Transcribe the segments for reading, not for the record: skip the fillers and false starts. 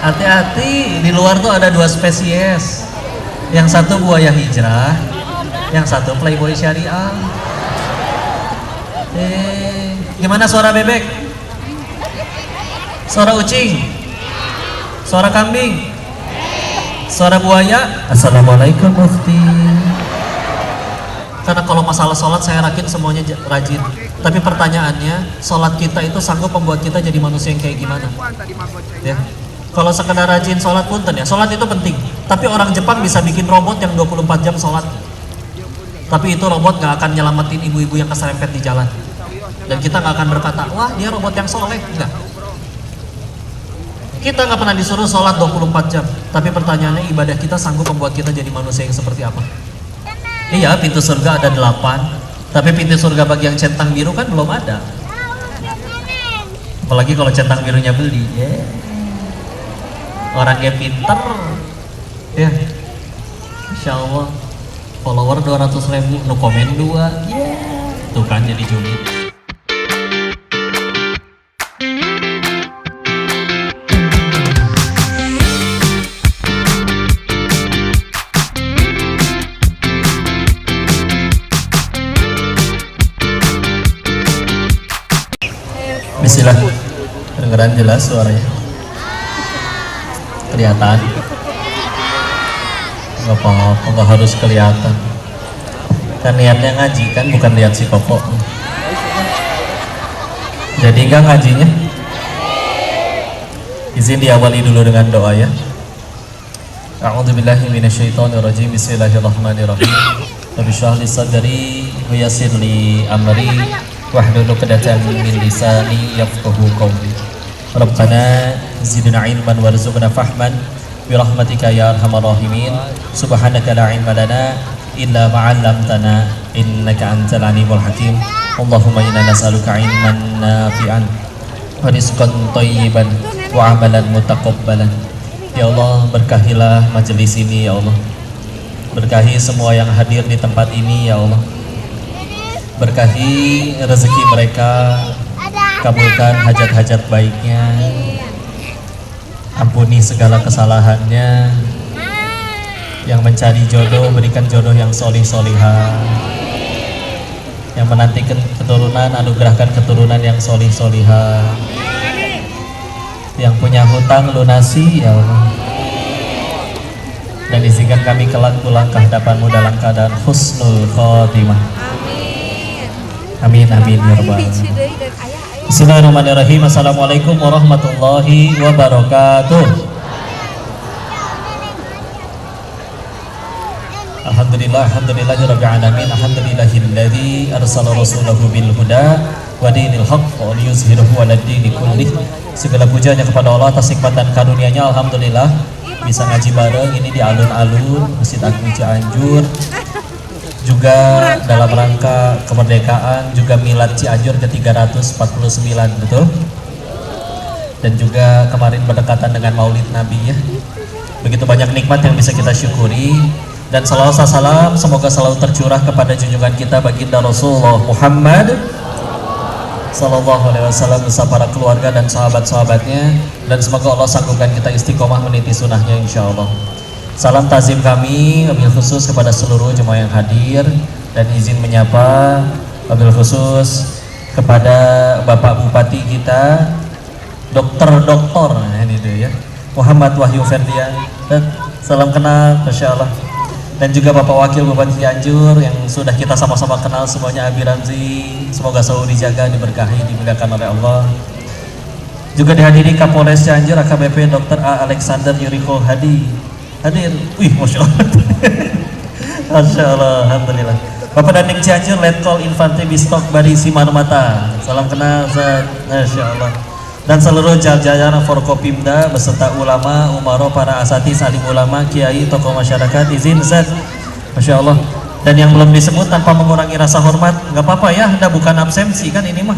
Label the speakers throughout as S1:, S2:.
S1: Hati-hati, di luar tuh ada dua spesies. Yang satu buaya hijrah, yang satu playboy syariah. Gimana suara bebek? Suara ucing? Suara kambing? Suara buaya? Assalamualaikum Mufti. Karena kalau masalah sholat saya yakin semuanya rajin. Tapi pertanyaannya, sholat kita itu sanggup membuat kita jadi manusia yang kayak gimana? Ya. Kalau sekedar rajin sholat punten ya, sholat itu penting. Tapi orang Jepang bisa bikin robot yang 24 jam sholat. Tapi itu robot gak akan nyelamatin ibu-ibu yang keserempet di jalan. Dan kita gak akan berkata, wah dia robot yang soleh. Enggak. Kita gak pernah disuruh sholat 24 jam. Tapi pertanyaannya, ibadah kita sanggup membuat kita jadi manusia yang seperti apa? Iya, pintu surga ada 8. Tapi pintu surga bagi yang centang biru kan belum ada. Apalagi kalau centang birunya beli. Orangnya pinter ya, Insya Allah follower 200.000, no komen 2, tuh kan jadi julid. Bismillah, kedengeran jelas suaranya? Kelihatan? Gak apa-apa, gak harus kelihatan. Kan niatnya ngaji kan, bukan lihat si Koko. Jadi gak ngajinya? Izin diawali dulu dengan doa ya. A'udzubillahi minasyaitonirrajim. Bismillahirrahmanirrahim. Rabbi shrah li sadri wa yassir li amri wahlul 'uqdatam min lisani yafqahu qawli. Rabbana zidna ilman warzuqna fahman birahmatika ya arhamar rahimin. Subhanaka la ilma lana illa ma 'allamtana innaka antal alimul hakim. Allahumma inna nas'aluka ilman nafi'an wa rizqan thayyiban wa 'amalan mutaqabbalan. Ya Allah, berkahilah majelis ini ya Allah. Berkahi semua yang hadir di tempat ini ya Allah. Berkahi rezeki mereka, kabulkan hajat-hajat baiknya, ampuni segala kesalahannya. Yang mencari jodoh, berikan jodoh yang solih-solihah. Yang menantikan keturunan, anugerahkan keturunan yang solih-solihah. Yang punya hutang, lunasi ya Allah. Dan izinkan kami kelak pulang ke hadapanmu dalam keadaan husnul khotimah. Amin amin ya rabbal alamin. Bismillahirrahmanirrahim. Assalamualaikum warahmatullahi wabarakatuh. Alhamdulillahirabbil alamin. Alhamdulillahilladzi arsala rasulahu bil huda wa dinil haqq wa liyuzhirahu 'alad dini kullih. Segala pujanya kepada Allah atas nikmat dan karunia-Nya. Alhamdulillah bisa ngaji bareng ini di alun-alun Masjid Agung Cianjur. Juga dalam rangka kemerdekaan, juga milad Cianjur ke-349, betul? Dan juga kemarin berdekatan dengan Maulid Nabi ya. Begitu banyak nikmat yang bisa kita syukuri. Dan salawat salam semoga selalu tercurah kepada junjungan kita baginda Rasulullah Muhammad Sallallahu Alaihi Wasallam beserta para keluarga dan sahabat-sahabatnya. Dan semoga Allah sanggupkan kita istiqomah meniti sunnahnya insya Allah. Salam tazim kami wabil khusus kepada seluruh jemaah yang hadir, dan izin menyapa wabil khusus kepada Bapak Bupati kita, Dokter ini dia ya, Muhammad Wahyu Ferdian. Dan salam kenal, Masya Allah. Dan juga Bapak Wakil Bupati Cianjur yang sudah kita sama-sama kenal semuanya, Abi Ramzi. Semoga selalu dijaga, diberkahi, dimuliakan oleh Allah. Juga dihadiri Kapolres Cianjur AKBP Dr. A. Alexander Yuriko Hadi hadir. Wih, Masya Allah. Masya Allah, Alhamdulillah. Bapak Dandim Cianjur Letkol Infanteri Bistok Bari Simarmata. Salam kenal, Masya Allah. Dan seluruh jajaran Forkopimda beserta ulama, umaro, para asatidz, alim ulama, kiai, tokoh masyarakat, izin Zat. Masya Allah. Dan yang belum disebut tanpa mengurangi rasa hormat, nggak apa-apa ya, Anda bukan absensi kan ini mah.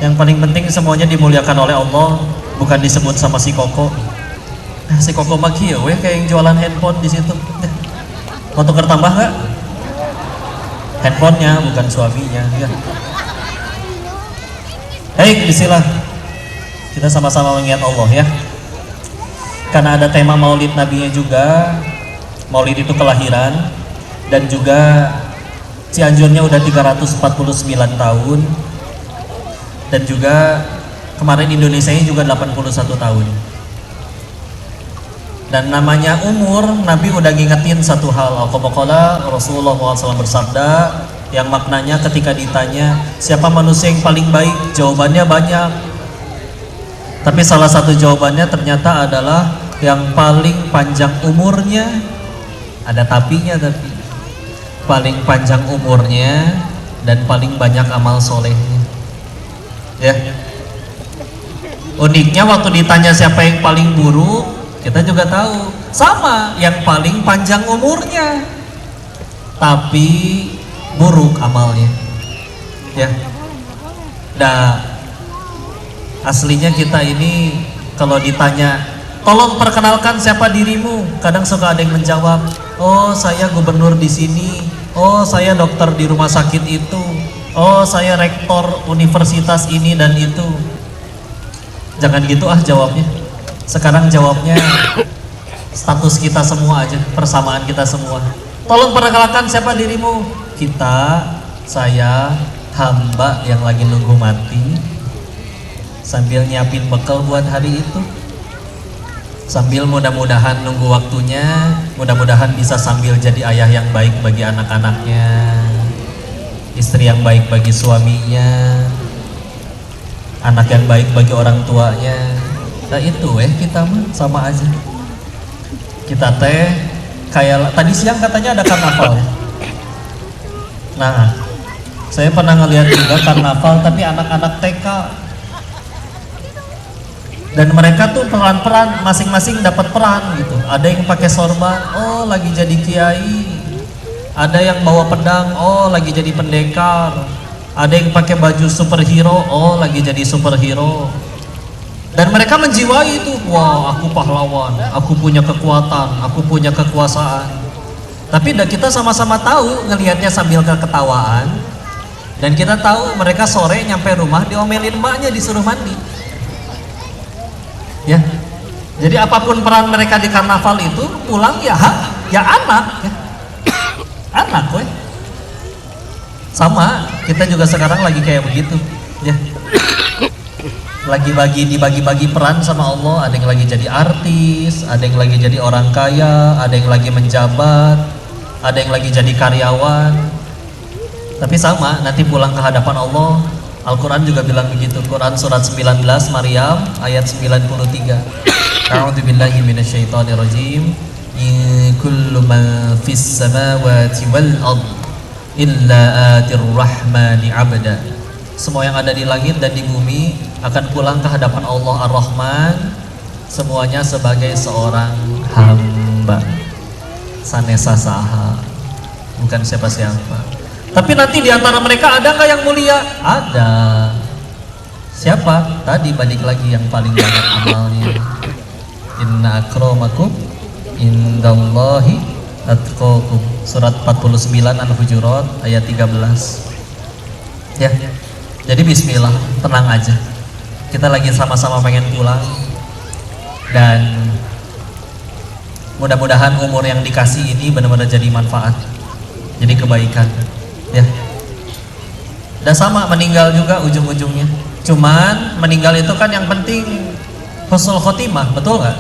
S1: Yang paling penting semuanya dimuliakan oleh Allah, bukan disebut sama si Koko. Nah, si Koko Makio ya kayak yang jualan handphone di situ. Mau tukar tambah nggak? Handphonenya bukan suaminya ya. Baik, bismillah. Kita sama-sama mengingat Allah ya. karena ada tema maulid nabinya juga. Maulid itu kelahiran, dan juga Cianjurnya udah 349 tahun, dan juga kemarin Indonesianya juga 81 tahun. Dan namanya umur, Nabi udah ngingetin satu hal. Al-Qamaqala Rasulullah SAW bersabda, yang maknanya ketika ditanya siapa manusia yang paling baik, jawabannya banyak, tapi salah satu jawabannya ternyata adalah yang paling panjang umurnya. Ada tapinya, tapi paling panjang umurnya dan paling banyak amal solehnya. Ya, uniknya waktu ditanya siapa yang paling buruk, kita juga tahu sama, yang paling panjang umurnya tapi buruk amalnya. Ya, nah aslinya kita ini kalau ditanya tolong perkenalkan siapa dirimu, kadang suka ada yang menjawab, oh saya gubernur di sini, oh saya dokter di rumah sakit itu, oh saya rektor universitas ini dan itu. Jangan gitu jawabnya. Sekarang jawabnya status kita semua aja, persamaan kita semua. Tolong perkenalkan siapa dirimu. Kita, saya, hamba yang lagi nunggu mati, sambil nyiapin bekal buat hari itu, sambil mudah-mudahan nunggu waktunya, mudah-mudahan bisa sambil jadi ayah yang baik bagi anak-anaknya, istri yang baik bagi suaminya, anak yang baik bagi orang tuanya. Nah itu kita mah sama aja. Kita teh kayak tadi siang katanya ada karnaval. Nah, saya pernah ngeliat juga karnaval tapi anak-anak TK. Dan mereka tuh peran-peran masing-masing dapat peran gitu. Ada yang pakai sorban, oh lagi jadi kiai. Ada yang bawa pedang, oh lagi jadi pendekar. Ada yang pakai baju superhero, oh lagi jadi superhero. Dan mereka menjiwai itu, wah aku pahlawan, aku punya kekuatan, aku punya kekuasaan. Tapi kita sama-sama tahu ngelihatnya sambil keketawaan. Dan kita tahu mereka sore nyampe rumah diomelin emaknya, disuruh mandi. Ya, jadi apapun peran mereka di karnaval itu, pulang ya anak, ya. Anak sama, kita juga sekarang lagi kayak begitu, ya. Lagi dibagi-bagi peran sama Allah. Ada yang lagi jadi artis, ada yang lagi jadi orang kaya, ada yang lagi menjabat, ada yang lagi jadi karyawan. Tapi sama, nanti pulang ke hadapan Allah. Al-Quran juga bilang begitu. Quran surat 19 Maryam ayat 93. A'udzubillahi minasyaitonirrajim. Kullu man fis samawati wal ard illa atir rahmani abda. Semua yang ada di langit dan di bumi akan pulang ke hadapan Allah Ar-Rahman, semuanya sebagai seorang hamba. Sanesa saha, bukan siapa-siapa. Tapi nanti di antara mereka ada nggak yang mulia? Ada. Siapa? Tadi balik lagi yang paling banyak amalnya. Inna akramakum indallahi atqakum. Surat 49 Al-Hujurat ayat 13. Ya. Jadi bismillah, tenang aja. Kita lagi sama-sama pengen pulang. Dan mudah-mudahan umur yang dikasih ini benar-benar jadi manfaat, jadi kebaikan. Ya. Dan sama meninggal juga ujung-ujungnya. Cuman meninggal itu kan yang penting husnul khotimah, betul nggak?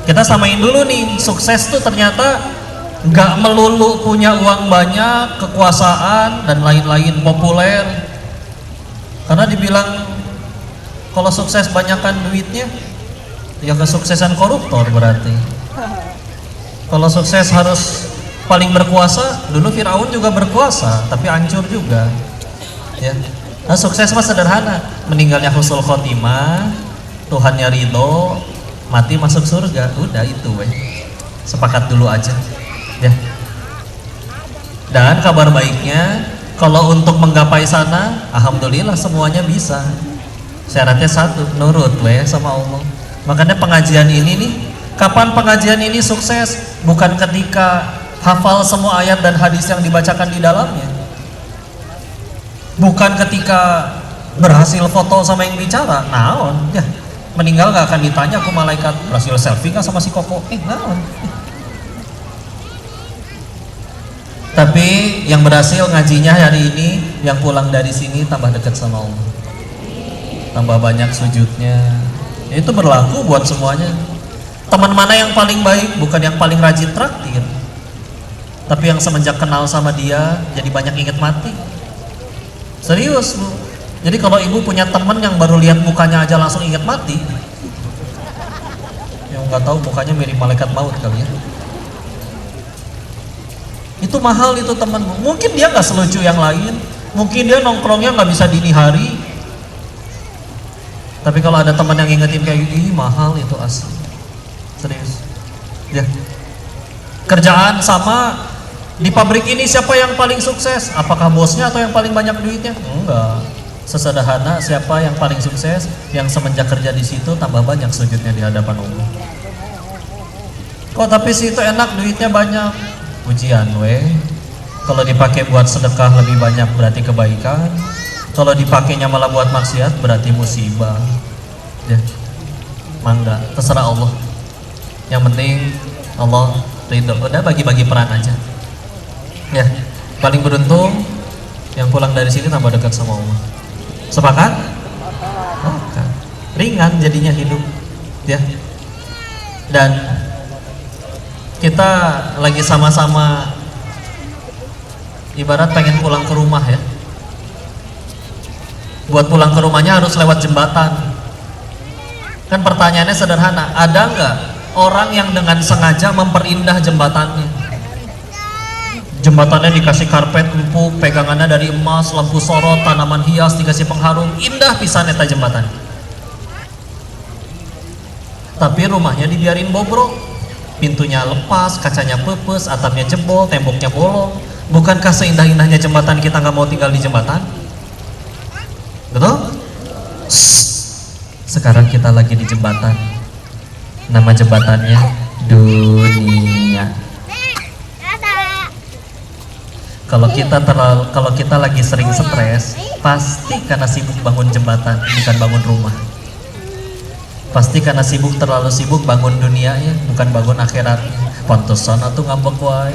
S1: Kita samain dulu nih, sukses tuh ternyata nggak melulu punya uang banyak, kekuasaan dan lain-lain, populer. Karena dibilang kalau sukses banyakkan duitnya, ya kesuksesan koruptor berarti. Kalau sukses harus paling berkuasa, dulu Firaun juga berkuasa, tapi hancur juga. Ya. Nah, sukses mah sederhana, meninggalnya husnul khotimah, Tuhannya ridho, mati masuk surga, udah itu sepakat dulu aja. Ya. Dan kabar baiknya, kalau untuk menggapai sana, alhamdulillah semuanya bisa. Syaratnya satu, nurut sama Allah. Makanya pengajian ini nih, kapan pengajian ini sukses? Bukan ketika hafal semua ayat dan hadis yang dibacakan di dalamnya. Bukan ketika berhasil foto sama yang bicara, naon ya. meninggal nggak akan ditanya ke malaikat berhasil selfie nggak sama si Koko, naon. Tapi yang berhasil ngajinya hari ini, yang pulang dari sini tambah dekat sama Allah, tambah banyak sujudnya. Ya, itu berlaku buat semuanya. Teman mana yang paling baik? Bukan yang paling rajin traktir, tapi yang semenjak kenal sama dia jadi banyak inget mati. Serius Bu. Jadi kalau ibu punya teman yang baru lihat mukanya aja langsung inget mati, yang nggak tahu mukanya mirip malaikat maut kali ya, itu mahal itu temanmu. Mungkin dia nggak selucu yang lain, mungkin dia nongkrongnya nggak bisa dini hari, tapi kalau ada teman yang ingetin kayak gini, mahal itu asli. Serius ya. Kerjaan sama, di pabrik ini siapa yang paling sukses? Apakah bosnya atau yang paling banyak duitnya? Enggak, sesederhana siapa yang paling sukses, yang semenjak kerja di situ tambah banyak sujudnya di hadapan Allah. Kok tapi situ enak duitnya banyak? Ujian kalau dipakai buat sedekah lebih banyak berarti kebaikan, kalau dipakainya malah buat maksiat berarti musibah ya. Mangga, terserah Allah, yang penting Allah ridho. Udah bagi-bagi peran aja ya. Paling beruntung yang pulang dari sini tambah dekat sama Allah. Sepakat? Oke. Ringan jadinya hidup ya. Dan kita lagi sama-sama ibarat pengen pulang ke rumah ya. Buat pulang ke rumahnya harus lewat jembatan. Kan pertanyaannya sederhana, ada nggak orang yang dengan sengaja memperindah jembatannya? Jembatannya dikasih karpet empuk, pegangannya dari emas, lampu sorot, tanaman hias, dikasih pengharum, indah pisan eta jembatan. Tapi rumahnya dibiarin bobrok, pintunya lepas, kacanya pepes, atapnya jebol, temboknya bolong. Bukankah seindah-indahnya jembatan kita nggak mau tinggal di jembatan? Betul? Sekarang kita lagi di jembatan. Nama jembatannya dunia. Kalau kita lagi sering stres, pasti karena sibuk bangun jembatan, bukan bangun rumah. Pasti karena terlalu sibuk bangun dunianya, bukan bangun akhiratnya. Pantesan atuh ngambek wae.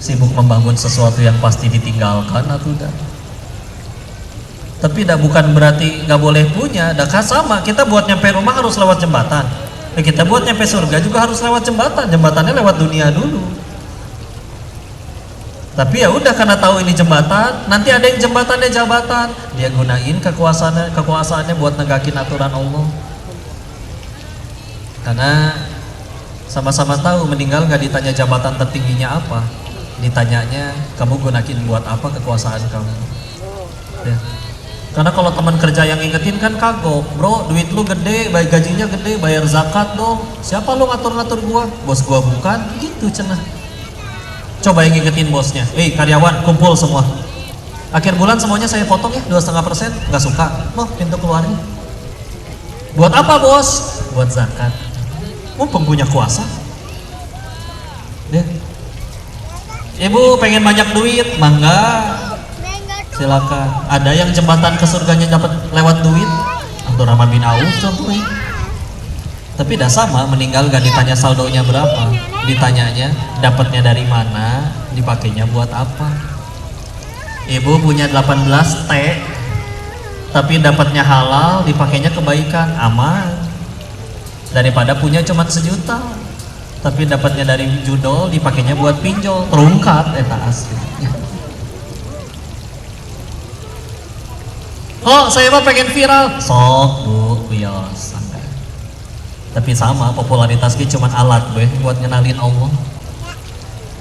S1: Sibuk membangun sesuatu yang pasti ditinggalkan atuh dah. Tapi bukan berarti nggak boleh punya. Sama, kita buat nyampe rumah harus lewat jembatan. Kita buat nyampe surga juga harus lewat jembatan. Jembatannya lewat dunia dulu. Tapi ya udah, karena tahu ini jembatan, nanti ada yang jembatannya jabatan, dia gunain kekuasaannya buat negakin aturan Allah. Karena sama-sama tahu meninggal nggak ditanya jabatan tertingginya apa, ditanyanya kamu gunain buat apa kekuasaan kamu. Ya. Karena kalau teman kerja yang ingetin kan kagok, bro, duit lu gede, gajinya gede, bayar zakat dong. Siapa lu ngatur-ngatur gua? Bos gua bukan, gitu cenah. Coba yang ingetin bosnya, karyawan kumpul semua, akhir bulan semuanya saya potong ya 2,5%, nggak suka, loh pintu keluarnya. Buat apa bos? Buat zakat. Mumpung punya kuasa. Ya. Ibu pengen banyak duit, mangga, silakan. Ada yang jembatan ke surganya dapat lewat duit, Abdurrahman bin Auf contohnya. Tapi dah sama, meninggal gak ditanya saldonya berapa, ditanyanya dapatnya dari mana, dipakainya buat apa. Ibu punya 18 T, tapi dapatnya halal, dipakainya kebaikan, aman. Daripada punya cuma 1 juta, tapi dapatnya dari judol, dipakainya buat pinjol, terungkap, eta asli. Oh, saya mah pengen viral, sok bu, bios. Tapi sama, popularitas kita cuma alat buat ngenalin Allah.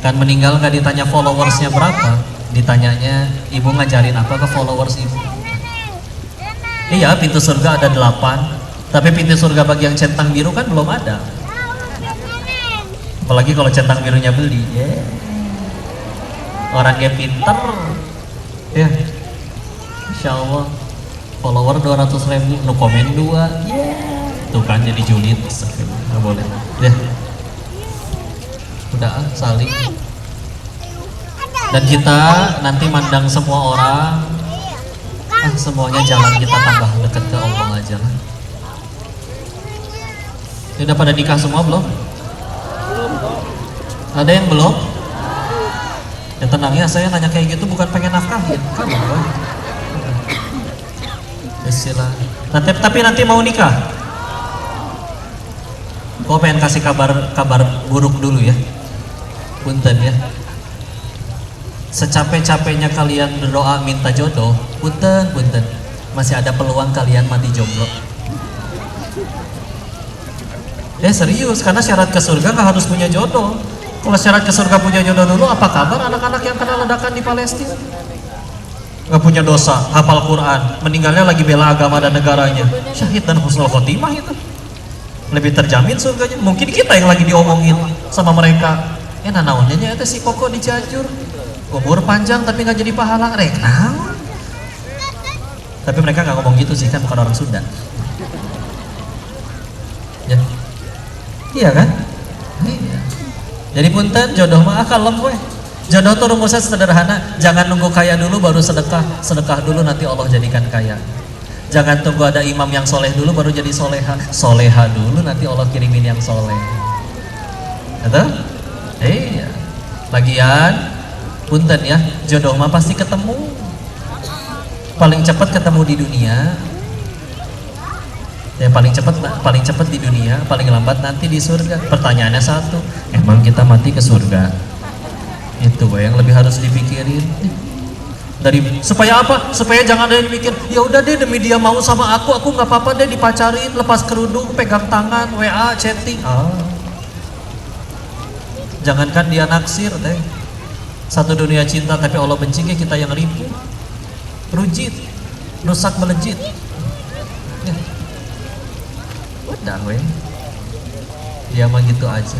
S1: Kan meninggal gak ditanya followersnya berapa, ditanyanya ibu ngajarin apa ke followers ibu. Iya, pintu surga ada 8, tapi pintu surga bagi yang centang biru kan belum ada. Apalagi kalau centang birunya beli, orangnya pinter ya, Insya Allah follower 200.000, no komen 2, tuh kan jadi julid, nggak boleh ya. Udah saling. Dan kita nanti mandang semua orang, semuanya jalan kita tambah dekat ke Allah aja lah. Sudah pada nikah semua belum? Ada yang belum? Ya tenang ya, saya nanya kayak gitu bukan pengen nafkahin. Kamu apa? Istilah. Tapi nanti mau nikah? Kok pengen kasih kabar buruk dulu ya? Punten ya. Secapek-capeknya kalian berdoa minta jodoh, punten, masih ada peluang kalian mati jomblo. Serius, karena syarat ke surga nggak harus punya jodoh. Kalau syarat ke surga punya jodoh dulu, apa kabar anak-anak yang kena ledakan di Palestina? Nggak punya dosa, hafal Quran, meninggalnya lagi bela agama dan negaranya, syahid dan husnul khotimah itu. Lebih terjamin surganya. Mungkin kita yang lagi diomongin sama mereka. Naonnya itu si Koko di Cianjur, umur panjang tapi nggak jadi pahala, rekna. Tapi mereka nggak ngomong gitu sih, kan bukan orang Sunda. Ya, iya kan? Iya. Jadi punten, jodoh mah kalem weh. Jodoh tuh rumusnya sederhana, jangan nunggu kaya dulu baru sedekah. Sedekah dulu nanti Allah jadikan kaya. Jangan tunggu ada imam yang soleh dulu baru jadi soleha. Soleha dulu nanti Allah kirimin yang soleh. Betul? Iya. Lagian punten ya, jodoh mah pasti ketemu. Paling cepat ketemu di dunia. Ya paling cepat di dunia, paling lambat nanti di surga. Pertanyaannya satu, emang kita mati ke surga? Itu yang lebih harus dipikirin. Supaya apa? Supaya jangan ada yang mikir, ya udah deh demi dia mau sama aku nggak apa-apa deh dipacarin, lepas kerudung, pegang tangan, WA, chatting. Jangankan dia naksir teh, satu dunia cinta tapi Allah benci kita yang ribu, rujit, rusak melejit. Ya. Udah dia mah gitu aja.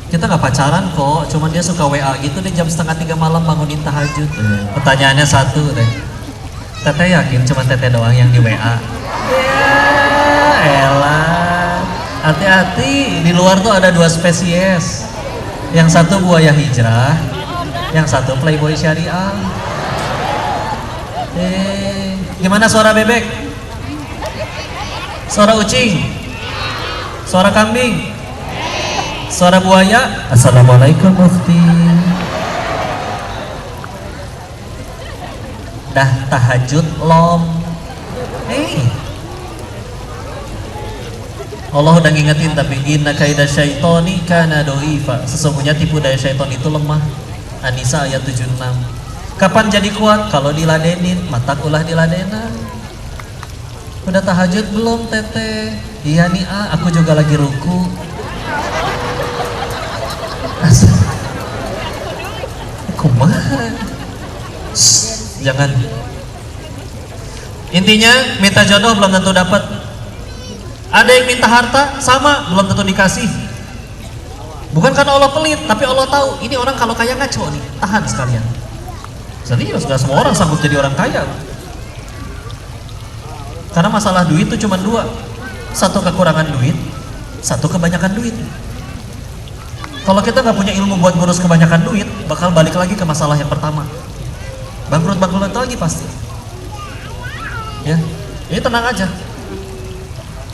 S1: Kita nggak pacaran kok, cuman dia suka WA gitu deh jam 2:30 malam bangunin tahajud. Pertanyaannya satu deh, teteh yakin cuma teteh doang yang di WA? Ya elah, hati-hati, di luar tuh ada 2 spesies. Yang satu buaya hijrah, yang satu playboy syariah. Gimana suara bebek? Suara ucing? Suara kambing? Suara buaya? Assalamualaikum Mufti. Dah tahajud lom. Allah udah ngingetin, tapi inna kaida syaitoni kana doifa. Sesungguhnya tipu daya syaiton itu lemah. An-Nisa ayat 76. Kapan jadi kuat? Kalau diladenin, matak ulah diladenan. Udah tahajud belum teteh? Iya nih aku juga lagi ruku. Kumaha? Jangan. Intinya minta jodoh belum tentu dapat. Ada yang minta harta, sama belum tentu dikasih. Bukan karena Allah pelit, tapi Allah tahu ini orang kalau kaya ngaco nih, tahan sekalian. Serius, gak semua orang sanggup jadi orang kaya. Karena masalah duit itu cuma 2. Satu kekurangan duit, satu kebanyakan duit. Kalau kita nggak punya ilmu buat ngurus kebanyakan duit, bakal balik lagi ke masalah yang pertama. Bangkrut lagi pasti. Ya, ini tenang aja.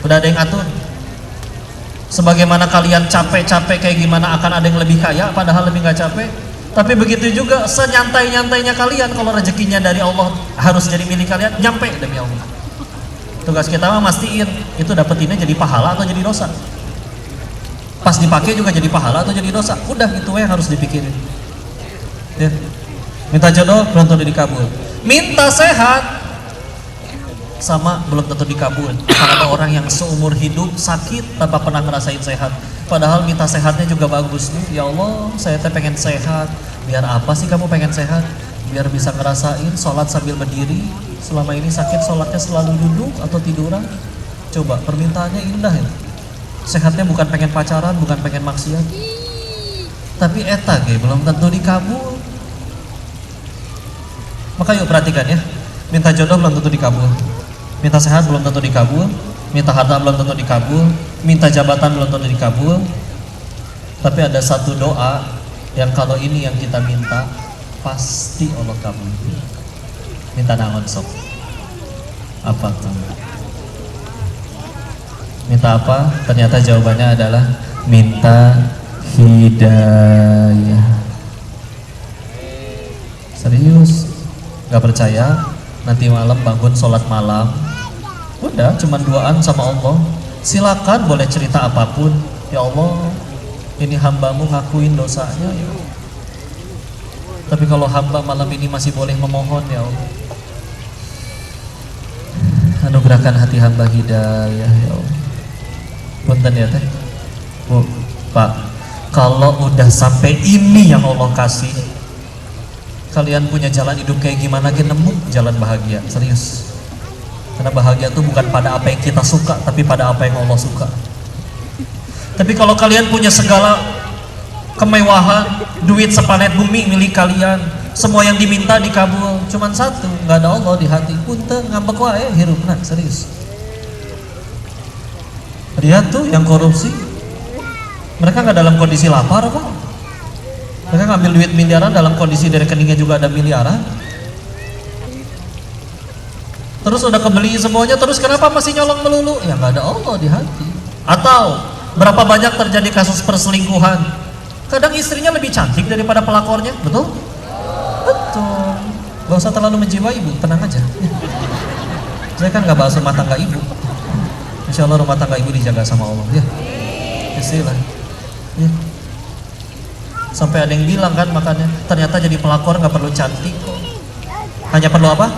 S1: Udah ada yang atur. Sebagaimana kalian capek-capek kayak gimana akan ada yang lebih kaya, padahal lebih nggak capek. Tapi begitu juga senyantai-nyantainya kalian kalau rezekinya dari Allah harus jadi milik kalian, nyampe demi Allah. Tugas kita mah mastiin itu dapetinnya jadi pahala atau jadi dosa. Pas dipakai juga jadi pahala atau jadi dosa. Udah itu yang harus dipikirin. Ya. Minta jodoh belum tentu dikabul. Minta sehat sama belum tentu dikabul. Karena ada orang yang seumur hidup sakit tanpa pernah ngerasain sehat. Padahal minta sehatnya juga bagus nih. Ya Allah, saya teh pengen sehat. Biar apa sih kamu pengen sehat? Biar bisa ngerasain sholat sambil berdiri. Selama ini sakit sholatnya selalu duduk atau tiduran. Coba permintaannya indah ya. Sehatnya bukan pengen pacaran, bukan pengen maksiat. Tapi eta belum tentu dikabul. Maka yuk perhatikan ya. Minta jodoh belum tentu dikabul. Minta sehat belum tentu dikabul. Minta harta belum tentu dikabul. Minta jabatan belum tentu dikabul. Tapi ada satu doa yang kalau ini yang kita minta pasti Allah kabul. Minta naon sok? Apa tuh? Minta apa? Ternyata jawabannya adalah minta hidayah. Serius, nggak percaya? Nanti malam bangun sholat malam, udah cuman duaan sama Allah. Silakan boleh cerita apapun. Ya Allah, ini hambamu ngakuin dosanya ya. Tapi kalau hamba malam ini masih boleh memohon ya Allah, anugerahkan hati hamba hidayah ya Allah. Punten ya teh, Bu, Pak, kalau udah sampai ini yang Allah kasih, kalian punya jalan hidup kayak gimana aja nemu jalan bahagia, serius. Karena bahagia itu bukan pada apa yang kita suka, tapi pada apa yang Allah suka. Tapi kalau kalian punya segala kemewahan, duit seplanet bumi milik kalian, semua yang diminta dikabul, cuman satu, nggak ada Allah di hati, punten ngambek wae hirupna, serius. Lihat tuh yang korupsi, mereka nggak dalam kondisi lapar kok. Mereka ngambil duit miliaran dalam kondisi dari rekeningnya juga ada miliaran. Terus udah kebeli semuanya, terus kenapa masih nyolong melulu? Ya nggak ada Allah di hati. Atau berapa banyak terjadi kasus perselingkuhan? Kadang istrinya lebih cantik daripada pelakornya, betul? Betul. Gak usah terlalu menjiwai Bu, tenang aja. Saya kan nggak bahas rumah tangga ibu. Insya Allah rumah tangga ibu dijaga sama Allah ya. Istilah. Ya. Sampai ada yang bilang kan makanya ternyata jadi pelakor nggak perlu cantik kok. Hanya perlu apa?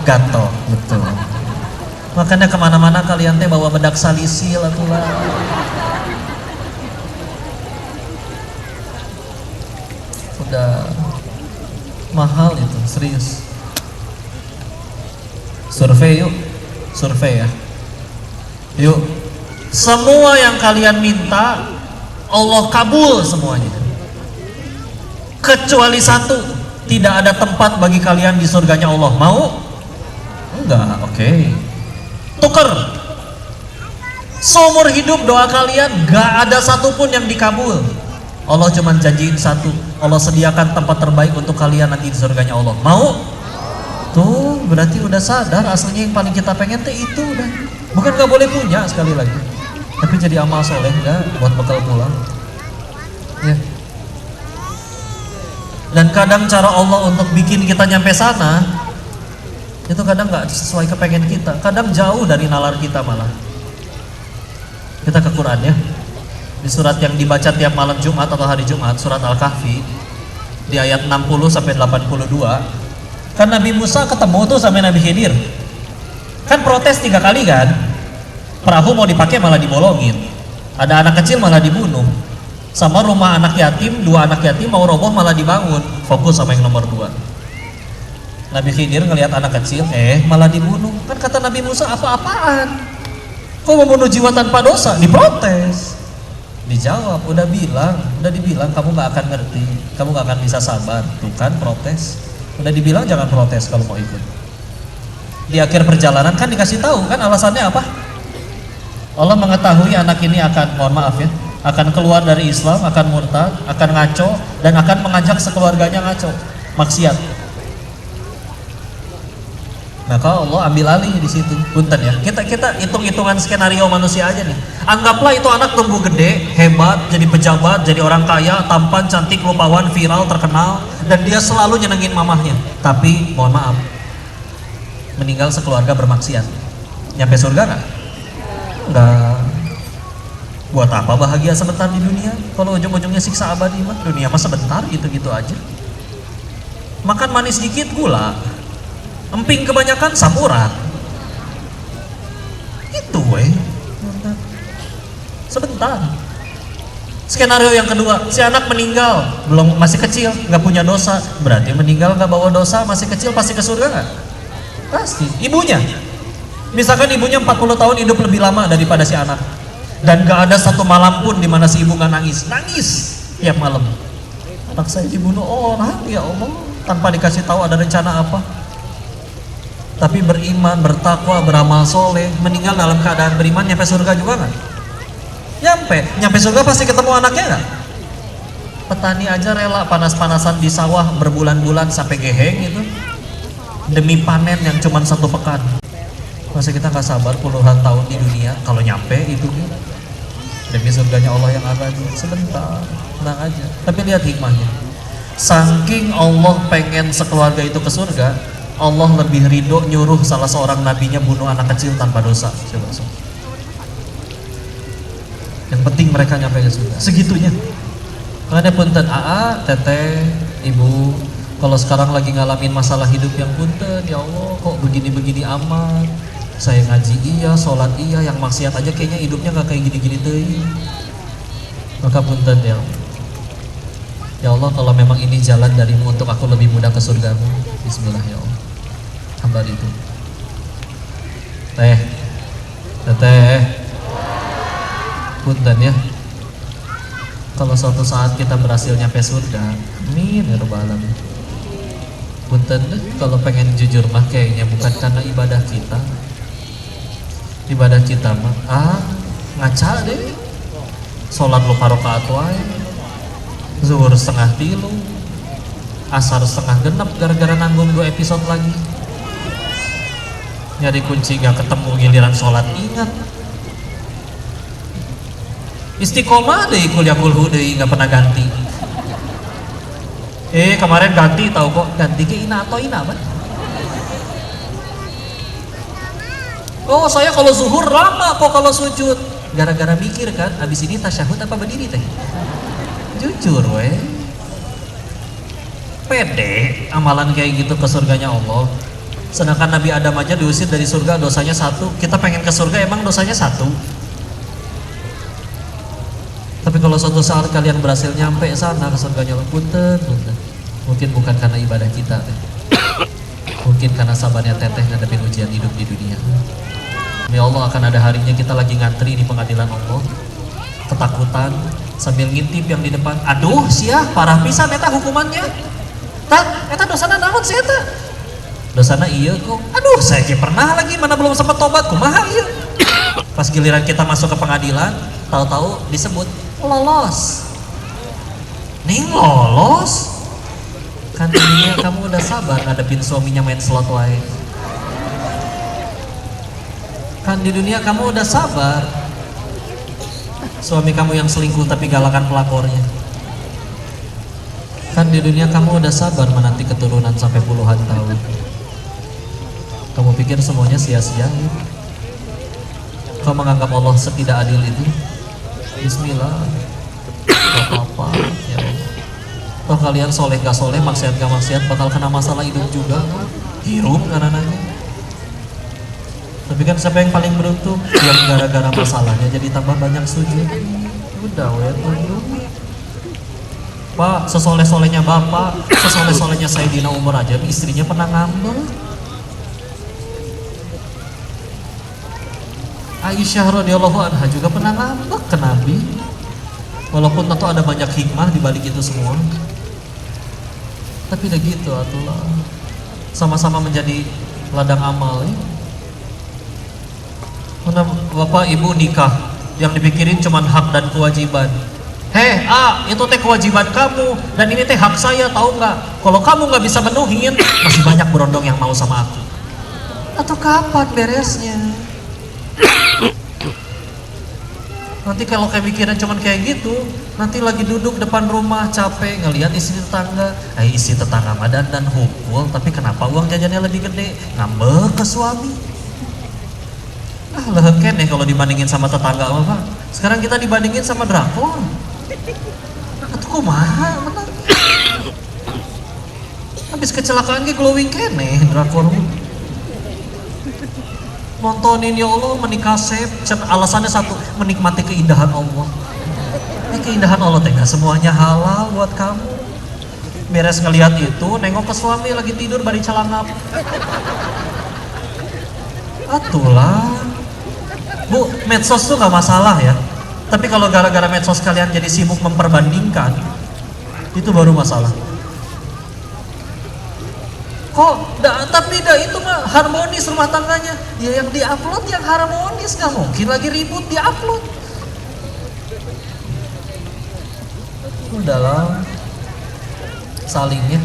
S1: Gato, betul. Makanya kemana-mana kalian teh bawa bedak salisil atulah. Udah mahal itu, serius. Survei yuk, survei ya. Yuk, semua yang kalian minta Allah kabul semuanya. Kecuali satu, tidak ada tempat bagi kalian di surganya Allah. Mau? Enggak, oke. Tuker. Seumur hidup doa kalian gak ada satupun yang dikabul. Allah cuma janjiin satu, Allah sediakan tempat terbaik untuk kalian nanti di surganya Allah. Mau? Tuh, berarti udah sadar aslinya yang paling kita pengen teh itu udah. Bukan gak boleh punya sekali lagi, tapi jadi amal soleh ya buat bekal pulang. Ya. Dan kadang cara Allah untuk bikin kita nyampe sana itu kadang nggak sesuai kepengen kita, kadang jauh dari nalar kita malah. Kita ke Quran ya, di surat yang dibaca tiap malam Jumat atau hari Jumat, surat Al-Kahfi di ayat 60 sampai 82. Kan Nabi Musa ketemu tuh sama Nabi Khidir, kan protes 3 kali kan, perahu mau dipakai malah dibolongin, ada anak kecil malah dibunuh, sama rumah anak yatim, 2 anak yatim mau roboh malah dibangun. Fokus sama yang nomor 2. Nabi Khidir ngelihat anak kecil, malah dibunuh. Kan kata Nabi Musa, apa-apaan? Kok membunuh jiwa tanpa dosa? Diprotes. Dijawab, udah dibilang kamu gak akan ngerti, kamu gak akan bisa sabar. Tuh kan protes. Udah dibilang jangan protes kalau mau ikut. Di akhir perjalanan kan dikasih tahu kan alasannya apa? Allah mengetahui anak ini akan, mohon maaf ya, akan keluar dari Islam, akan murtad, akan ngaco, dan akan mengajak sekeluarganya ngaco, maksiat. Maka Allah ambil alih di situ. Punten ya, kita hitung-hitungan skenario manusia aja nih. Anggaplah itu anak tumbuh gede, hebat, jadi pejabat, jadi orang kaya, tampan, cantik, rupawan, viral, terkenal, dan dia selalu nyenengin mamahnya. Tapi mohon maaf, meninggal sekeluarga bermaksiat. Nyampe surga nggak? Nggak. Buat apa bahagia sebentar di dunia kalau ujung-ujungnya siksa abadi mah? Dunia mah sebentar, gitu-gitu aja. Makan manis dikit gula, emping kebanyakan samuran. Itu sebentar. Skenario yang kedua, si anak meninggal, masih kecil, nggak punya dosa. Berarti meninggal nggak bawa dosa, masih kecil, pasti ke surga nggak? Pasti. Ibunya, misalkan ibunya 40 tahun hidup lebih lama daripada si anak, dan gak ada satu malam pun di mana si ibu nggak nangis tiap malam. Anak saya dibunuh orang, ya Allah, tanpa dikasih tahu ada rencana apa. Tapi beriman, bertakwa, beramal soleh, meninggal dalam keadaan beriman, nyampe surga juga nggak? Nyampe surga pasti ketemu anaknya nggak? Petani aja rela panas-panasan di sawah berbulan-bulan sampai geheng itu demi panen yang cuma 1 pekan. Masa kita nggak sabar puluhan tahun di dunia, kalau nyampe itu demi surganya Allah yang abadi sebentar, tenang aja. Tapi lihat hikmahnya, saking Allah pengen sekeluarga itu ke surga, Allah lebih ridho nyuruh salah seorang nabinya bunuh anak kecil tanpa dosa. Coba. Yang penting mereka nyampe ke surga, segitunya. Makanya punten AA, teteh, ibu, kalau sekarang lagi ngalamin masalah hidup yang punten, ya Allah kok begini-begini amat. Saya ngaji iya, sholat iya, yang maksiat aja kayaknya hidupnya gak kayak gini-gini deh. Maka punten ya Allah. Ya Allah, kalau memang ini jalan darimu untuk aku lebih mudah ke surgamu, bismillah ya Allah. Hamba itu. Teteh, punten ya. Kalau suatu saat kita berhasil nyampe surga, amin ya rabbal alamin. Punten deh, kalau pengen jujur mah kayaknya bukan karena ibadah kita. Ibadah kita mah ngaca deh. Sholat lupa rakaat wae. Zuhur setengah tilu, asar setengah genep gara-gara nanggung 2 episode lagi. Nyari kunci gak ketemu, giliran sholat ingat. Istiqomah deh, kuliah kulhu deh gak pernah ganti. Kemarin ganti tahu kok, ganti ke ina atau ina apa? Oh saya kalau zuhur lama kok kalau sujud, gara-gara mikir kan, abis ini tasyahud apa berdiri teh? Jujur weh, pede amalan kayak gitu ke surganya Allah. Sedangkan Nabi Adam aja diusir dari surga dosanya 1, kita pengen ke surga emang dosanya 1. Tapi kalau suatu saat kalian berhasil nyampe sana ke surganya Allah, punten. Mungkin bukan karena ibadah kita teh. Mungkin karena sabarnya teteh ngadepin ujian hidup di dunia. Ya Allah, akan ada harinya kita lagi ngantri di pengadilan Allah, ketakutan sambil ngintip yang di depan. Aduh sia parah pisan eta hukumannya. Eta dosana naon sih eta? Dosana iya kok. Aduh saya pernah lagi, mana belum sempat tobat kumaha ieu. Pas giliran kita masuk ke pengadilan, tahu-tahu disebut lolos. Ning lolos? Kan ini kamu udah sabar ngadepin suaminya main slot wae. Kan di dunia kamu udah sabar suami kamu yang selingkuh tapi galakan pelapornya. Kan di dunia kamu udah sabar menanti keturunan sampai puluhan tahun. Kamu pikir semuanya sia-sia? Kau menganggap Allah setidak adil itu? Bismillah, gak apa-apa ya Allah. Toh kalian soleh gak soleh, maksiat gak maksiat, bakal kena masalah hidup juga. Hirup karena nanya. Tapi kan siapa yang paling beruntung? Yang gara-gara masalahnya jadi tambah banyak sujud. Udah tunggu. Pak, sesoleh-solehnya bapak, sesoleh-solehnya Sayyidina Umar aja, istrinya pernah ngambek. Aisyah radhiyallahu anha juga pernah ngambek ke Nabi. Walaupun tentu ada banyak hikmah di balik itu semua. Tapi udah gitu atulah. Sama-sama menjadi ladang amal ya. Mana bapak ibu nikah yang dipikirin cuman hak dan kewajiban. Itu teh kewajiban kamu dan ini teh hak saya, tahu nggak? Kalau kamu nggak bisa menuhin, masih banyak berondong yang mau sama aku. Atau kapan beresnya? Nanti kalau kayak pikiran cuman kayak gitu, nanti lagi duduk depan rumah capek ngelihat istri tetangga, istri tetangga Ramadan dan hukul, tapi kenapa uang jajannya lebih gede? Ngambek ke suami. Lehengken nih kalau dibandingin sama tetangga apa? Sekarang kita dibandingin sama drakor. Atuh kumaha bener. Habis kecelakaan ge glowing kene drakor. Nontonin ya Allah menikah sep, alasannya satu, menikmati keindahan Allah. Ini keindahan Allah teh semuanya halal buat kamu. Beres ngelihat itu, nengok ke suami lagi tidur bari calangap. Atulah. Bu, medsos tuh gak masalah ya. Tapi kalau gara-gara medsos kalian jadi sibuk memperbandingkan, itu baru masalah. Tapi itu mah harmonis rumah tangganya. Ya yang diupload yang harmonis, gak mungkin lagi ribut diupload. Udahlah, salingnya.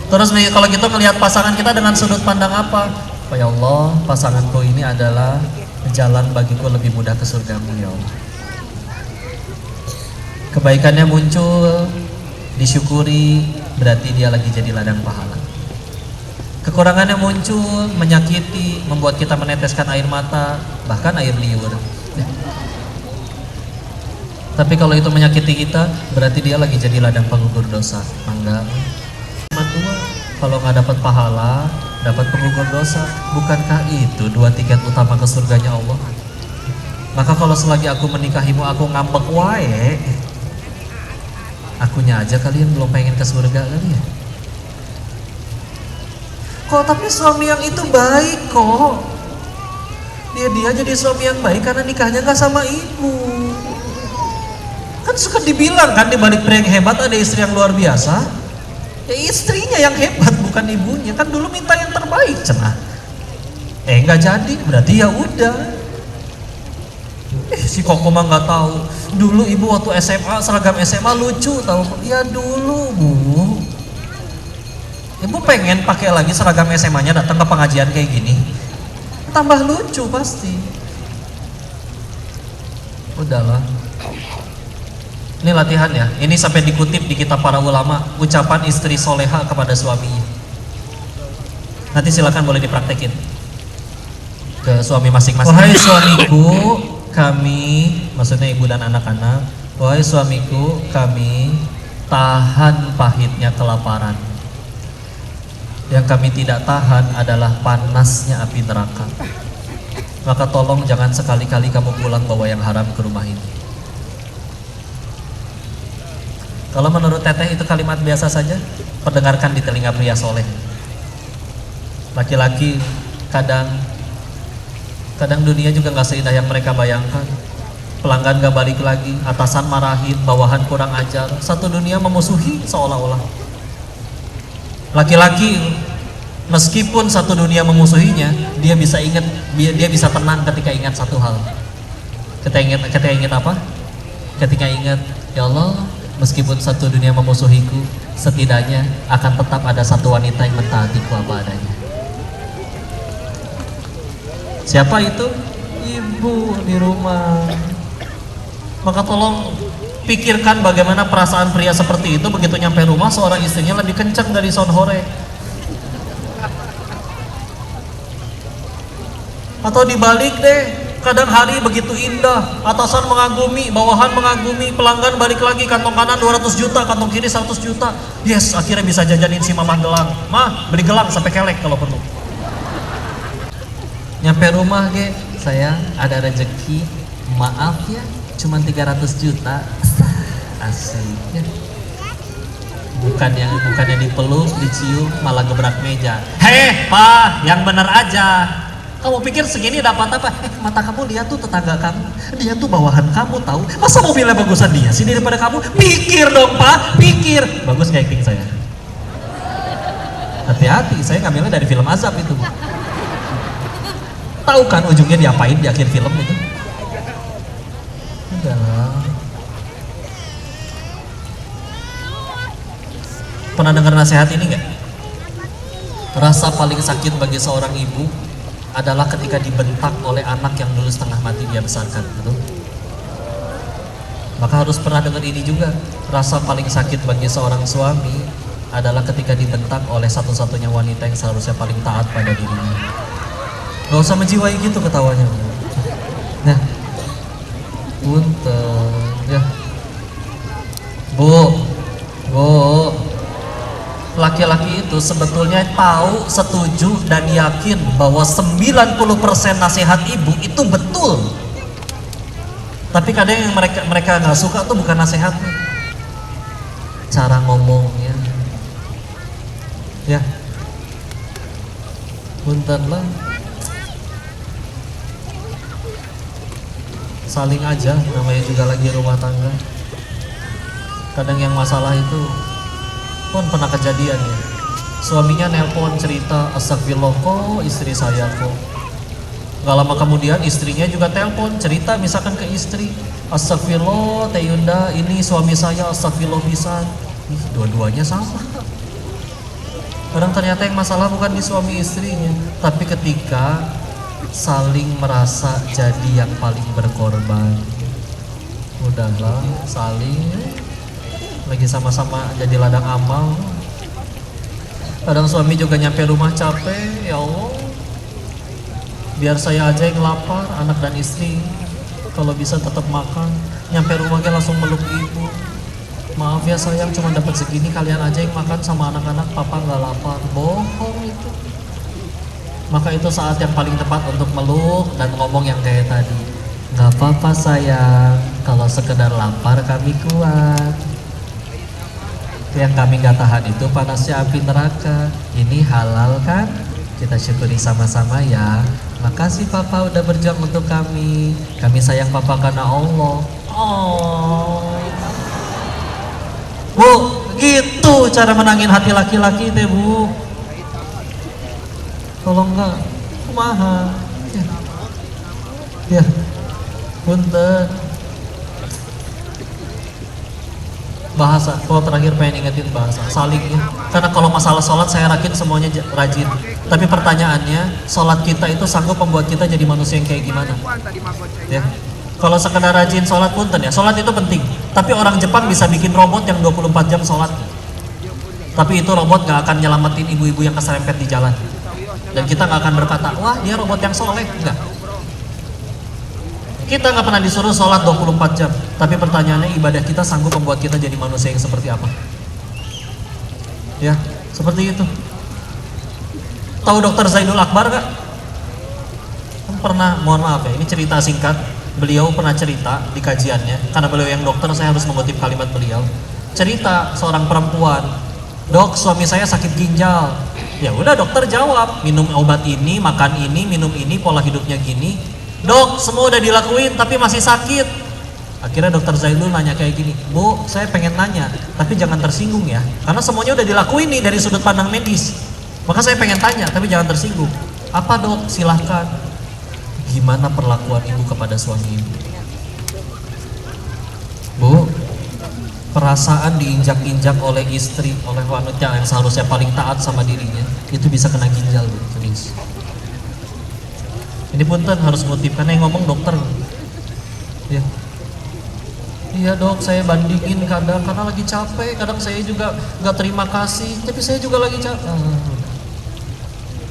S1: Terus nih kalau gitu ngelihat pasangan kita dengan sudut pandang apa? Ya Allah, pasanganku ini adalah jalan bagiku lebih mudah ke surgamu ya Allah. Kebaikannya muncul, disyukuri, berarti dia lagi jadi ladang pahala. Kekurangannya muncul, menyakiti, membuat kita meneteskan air mata, bahkan air liur. Tapi kalau itu menyakiti kita, berarti dia lagi jadi ladang penggugur dosa. Enggak. Dua, kalau nggak dapat pahala, dapat penggugur dosa. Bukankah itu 2 tiket utama ke surganya Allah? Maka kalau selagi aku menikahimu aku ngambek wae, akunya aja kalian belum pengen ke surga kali ya? Kok tapi suami yang itu baik kok. Dia jadi suami yang baik karena nikahnya nggak sama ibu. Kan suka dibilang kan di balik pria yang hebat ada istri yang luar biasa. Ya istrinya yang hebat bukan ibunya. Kan dulu minta yang terbaik cenah. Nggak jadi, berarti ya udah. Si Koko mah nggak tahu. Dulu ibu waktu SMA seragam SMA lucu tahu. Ya dulu bu. Ibu pengen pakai lagi seragam SMA-nya datang ke pengajian kayak gini. Tambah lucu pasti. Udahlah. Ini latihan ya. Ini sampai dikutip di kitab para ulama, ucapan istri soleha kepada suaminya. Nanti silakan boleh dipraktekin ke suami masing-masing. Wahai suamiku, kami, maksudnya ibu dan anak-anak, wahai suamiku, kami tahan pahitnya kelaparan. Yang kami tidak tahan adalah panasnya api neraka. Maka tolong jangan sekali-kali kamu pulang bawa yang haram ke rumah ini. Kalau menurut teteh itu kalimat biasa saja, perdengarkan di telinga pria soleh. Laki-laki kadang dunia juga nggak seindah yang mereka bayangkan. Pelanggan gak balik lagi, atasan marahin, bawahan kurang ajar, satu dunia memusuhi seolah-olah. Laki-laki meskipun satu dunia memusuhinya, dia bisa tenang ketika ingat satu hal. Ketika ingat apa? Ketika ingat, ya Allah, meskipun satu dunia memusuhiku, setidaknya akan tetap ada satu wanita yang mentaatiku apa adanya. Siapa itu? Ibu di rumah. Maka tolong pikirkan bagaimana perasaan pria seperti itu begitu nyampe rumah seorang istrinya lebih kencang dari sound hore. Atau dibalik deh, kadang hari begitu indah, atasan mengagumi, bawahan mengagumi, pelanggan balik lagi, kantong kanan 200 juta, kantong kiri 100 juta. Yes, akhirnya bisa jajanin si mamah gelang. Mah, beli gelang sampai kelek kalau perlu. Nyampe rumah ge, sayang ada rezeki, maaf ya, cuma 300 juta. Asik ya. Bukannya dipeluk, dicium, malah gebrak meja. Heh, Pak, yang bener aja. Kamu pikir segini dapat apa? Mata kamu lihat tuh tetangga kamu, dia tuh bawahan kamu tahu. Masa mobilnya bagusan dia sih daripada kamu? Pikir dong Pak, pikir. Bagus nggak acting saya? Hati-hati, saya ngambilnya dari film azab itu. Tahu kan ujungnya diapain di akhir film itu? Udah. Pernah dengar nasihat ini nggak? Rasa paling sakit bagi seorang ibu adalah ketika dibentak oleh anak yang dulu setengah mati dia besarkan, betul? Maka harus pernah dengar ini juga. Rasa paling sakit bagi seorang suami adalah ketika dibentak oleh satu-satunya wanita yang seharusnya paling taat pada dirinya. Gak usah menjiwai gitu ketawanya. Nah, punten ya. Bu, laki-laki itu sebetulnya tahu, setuju, dan yakin bahwa 90% nasihat ibu itu betul. Tapi kadang yang mereka nggak suka tuh bukan nasihatnya, cara ngomongnya. Ya, punten lah. Saling aja, namanya juga lagi rumah tangga. Kadang yang masalah itu pun pernah kejadian ya, suaminya nelpon cerita, astagfirullah kok istri saya kok. Gak lama kemudian istrinya juga telepon cerita misalkan ke istri, astagfirullah Teh Yunda, ini suami saya astagfirullah pisan. Dua-duanya sama. Kadang ternyata yang masalah bukan di suami istrinya, tapi ketika saling merasa jadi yang paling berkorban. Udahlah, saling lagi sama-sama jadi ladang amal. Kadang suami juga nyampe rumah capek, ya Allah, biar saya aja yang lapar, anak dan istri kalau bisa tetap makan. Nyampe rumahnya langsung meluk ibu, maaf ya sayang, cuma dapat segini, kalian aja yang makan sama anak-anak, papa nggak lapar. Bohong itu. Maka itu saat yang paling tepat untuk meluk dan ngomong yang kayak tadi, nggak apa-apa sayang, kalau sekedar lapar kami kuat. Yang kami nggak tahan itu panasnya api neraka. Ini halal kan? Kita syukuri sama-sama ya. Makasih papa udah berjuang untuk kami. Kami sayang papa karena Allah. Oh, Bu, gitu cara menangin hati laki-laki teh, Bu. Kalau enggak, kumaha? Ya, punten. Bahasa, kalau terakhir pengen ingetin bahasa saling ya. Karena kalau masalah sholat saya yakin semuanya rajin. Tapi pertanyaannya, sholat kita itu sanggup membuat kita jadi manusia yang kayak gimana? Ya. Kalau sekedar rajin sholat punten ya, sholat itu penting. Tapi orang Jepang bisa bikin robot yang 24 jam sholat. Tapi itu robot gak akan nyelamatin ibu-ibu yang keserempet di jalan. Dan kita gak akan berkata, wah dia robot yang soleh. Enggak. Kita nggak pernah disuruh sholat 24 jam, tapi pertanyaannya ibadah kita sanggup membuat kita jadi manusia yang seperti apa? Ya, seperti itu. Tahu Dr. Zaidul Akbar gak? Pernah, mohon maaf ya, ini cerita singkat. Beliau pernah cerita di kajiannya, karena beliau yang dokter, saya harus mengutip kalimat beliau. Cerita seorang perempuan, dok suami saya sakit ginjal. Ya udah dokter jawab, minum obat ini, makan ini, minum ini, pola hidupnya gini. Dok, semua udah dilakuin tapi masih sakit. Akhirnya dokter Zaidul nanya kayak gini, Bu, saya pengen nanya, tapi jangan tersinggung ya, karena semuanya udah dilakuin nih dari sudut pandang medis. Maka saya pengen tanya, tapi jangan tersinggung. Apa dok? Silahkan. Gimana perlakuan ibu kepada suami ibu? Bu, perasaan diinjak-injak oleh istri, oleh wanita yang seharusnya paling taat sama dirinya, itu bisa kena ginjal, Bu. Serius. Ini punten harus ngutip karena yang ngomong dokter. Ya. Iya dok, saya bandingin kadang karena lagi capek, kadang saya juga nggak terima kasih, tapi saya juga lagi capek.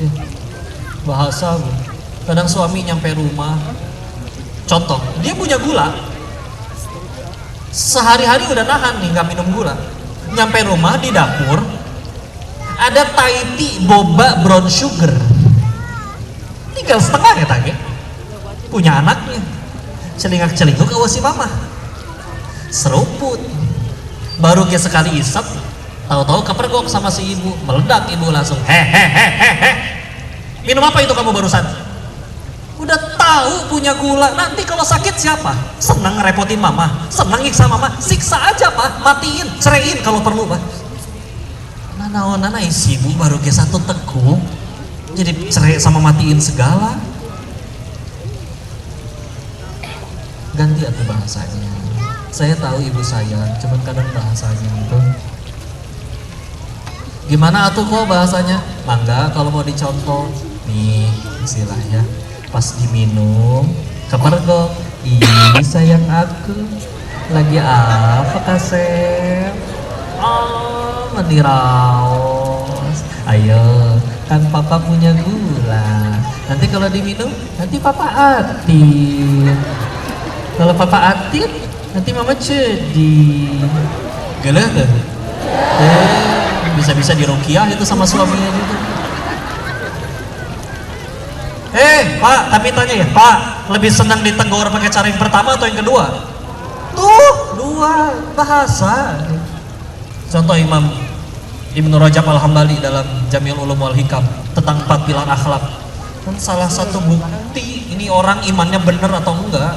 S1: Ya. Bahasa, Bu. Kadang suami nyampe rumah, contoh, dia punya gula, sehari-hari udah nahan nih nggak minum gula. Nyampe rumah di dapur ada Thai tea boba brown sugar. Tinggal setengah ya tanya, punya anaknya, celingak-celinguk awas si mama, seruput, baru dia sekali isap, tahu-tahu kepergok sama si ibu, meledak ibu langsung, hehehehehe, minum apa itu kamu barusan? Udah tahu punya gula, nanti kalau sakit siapa? Senang ngerepotin mama, senang nyiksa mama, siksa aja pak, matiin, ceraiin kalau perlu pak. Nana isi ibu baru dia satu teguk, jadi cerai sama matiin segala. Ganti aku bahasanya. Saya tahu ibu sayang, cuman kadang bahasanya itu. Gimana atuh kok bahasanya? Mangga kalau mau dicontoh. Nih istilahnya, pas diminum kepergok. Ih sayang aku, lagi apa Kasep? Oh meniraos. Ayo, kan papa punya gula. Nanti kalau diminum, nanti papa atin. Kalau papa atin, nanti mama sedih. Gila kan? Bisa-bisa dirukiah itu sama suaminya gitu. Pak, tapi tanya ya, Pak, lebih senang ditegur pakai cara yang pertama atau yang kedua? Tuh, dua bahasa. Contoh Imam Ibnu Rajab Al-Hambali dalam Jami'ul Ulum wal Hikam tentang 4 pilar akhlak. Dan salah satu bukti ini orang imannya benar atau enggak,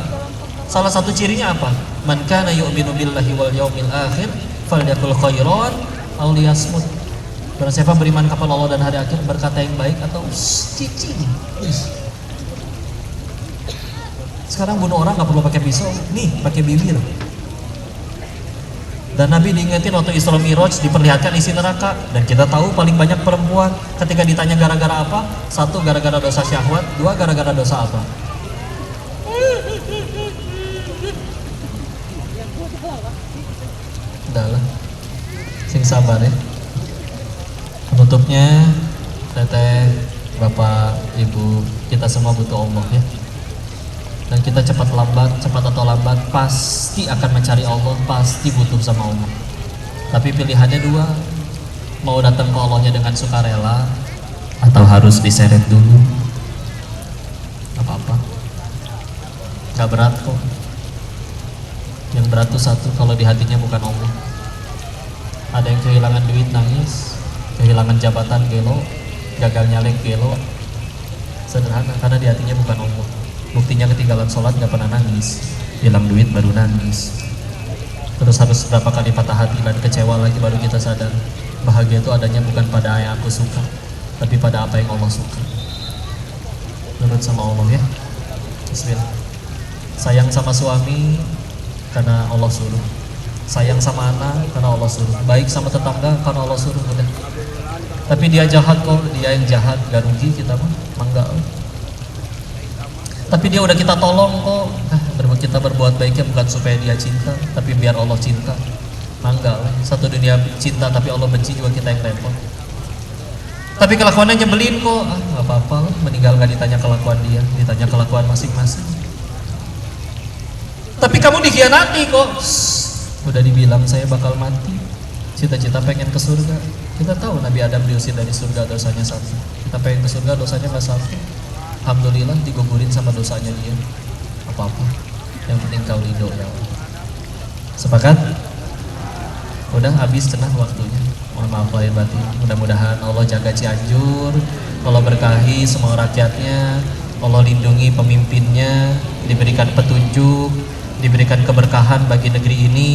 S1: salah satu cirinya apa? Man kana yu'minu billahi wal yaumil akhir falyakul khairan aw liyasmut. Barang siapa beriman kepada Allah dan hari akhir, berkata yang baik atau cicing. Sekarang bunuh orang nggak perlu pakai pisau, nih pakai bibir. Dan Nabi diingetin waktu Isra Mi'raj diperlihatkan isi neraka. Dan kita tahu paling banyak perempuan ketika ditanya gara-gara apa? Satu, gara-gara dosa syahwat. Dua, gara-gara dosa apa? Udahlah, sing sabar ya. Penutupnya, teteh, bapak, ibu, kita semua butuh Allah ya. Dan kita cepat atau lambat pasti akan mencari Allah, pasti butuh sama Allah. Tapi pilihannya dua, mau datang ke Allahnya dengan sukarela atau harus diseret dulu. Apa-apa, gak berat kok. Yang berat tuh satu, kalau di hatinya bukan Allah. Ada yang kehilangan duit nangis, kehilangan jabatan gelo, gagal nyalek gelo. Sederhana, karena di hatinya bukan Allah. Buktinya ketinggalan sholat gak pernah nangis, hilang duit baru nangis. Terus harus berapa kali patah hati dan kecewa lagi baru kita sadar bahagia itu adanya bukan pada yang aku suka, tapi pada apa yang Allah suka. Nurut sama Allah ya. Bismillah. Sayang sama suami karena Allah suruh. Sayang sama anak karena Allah suruh. Baik sama tetangga karena Allah suruh. Udah. Tapi dia jahat kok, dia yang jahat, gak rugi kita mah, mangga. Tapi dia udah kita tolong kok. Kita berbuat baiknya bukan supaya dia cinta, tapi biar Allah cinta. Mangga. Satu dunia cinta tapi Allah benci juga kita yang repot. Tapi kelakuannya nyebelin kok. Gak apa-apa lah, meninggal gak ditanya kelakuan dia, ditanya kelakuan masing-masing. Tapi kamu dikhianati kok. Udah dibilang saya bakal mati, cita-cita pengen ke surga. Kita tahu Nabi Adam diusir dari surga, dosanya satu. Kita pengen ke surga, dosanya gak satu. Alhamdulillah digugurin sama dosanya dia. Apa-apa, yang penting kau ridho ya Allah. Sepakat? Udah habis cenah waktunya. Mohon maaf lahir batin. Mudah-mudahan Allah jaga Cianjur, Allah berkahi semua rakyatnya, Allah lindungi pemimpinnya, diberikan petunjuk, diberikan keberkahan bagi negeri ini,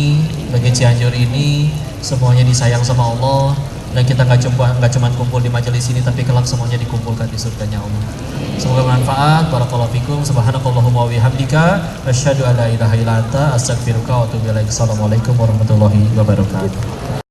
S1: bagi Cianjur ini. Semuanya disayang sama Allah. Dan kita nggak cuma kumpul di majelis ini, tapi kelak semuanya dikumpulkan di surganya Allah. Semoga bermanfaat. Barakallahu fikum. Subhanakallahumma wa bihamdika asyhadu an la ilaha illa anta astaghfiruka wa atubu ilaik. Assalamualaikum warahmatullahi wabarakatuh.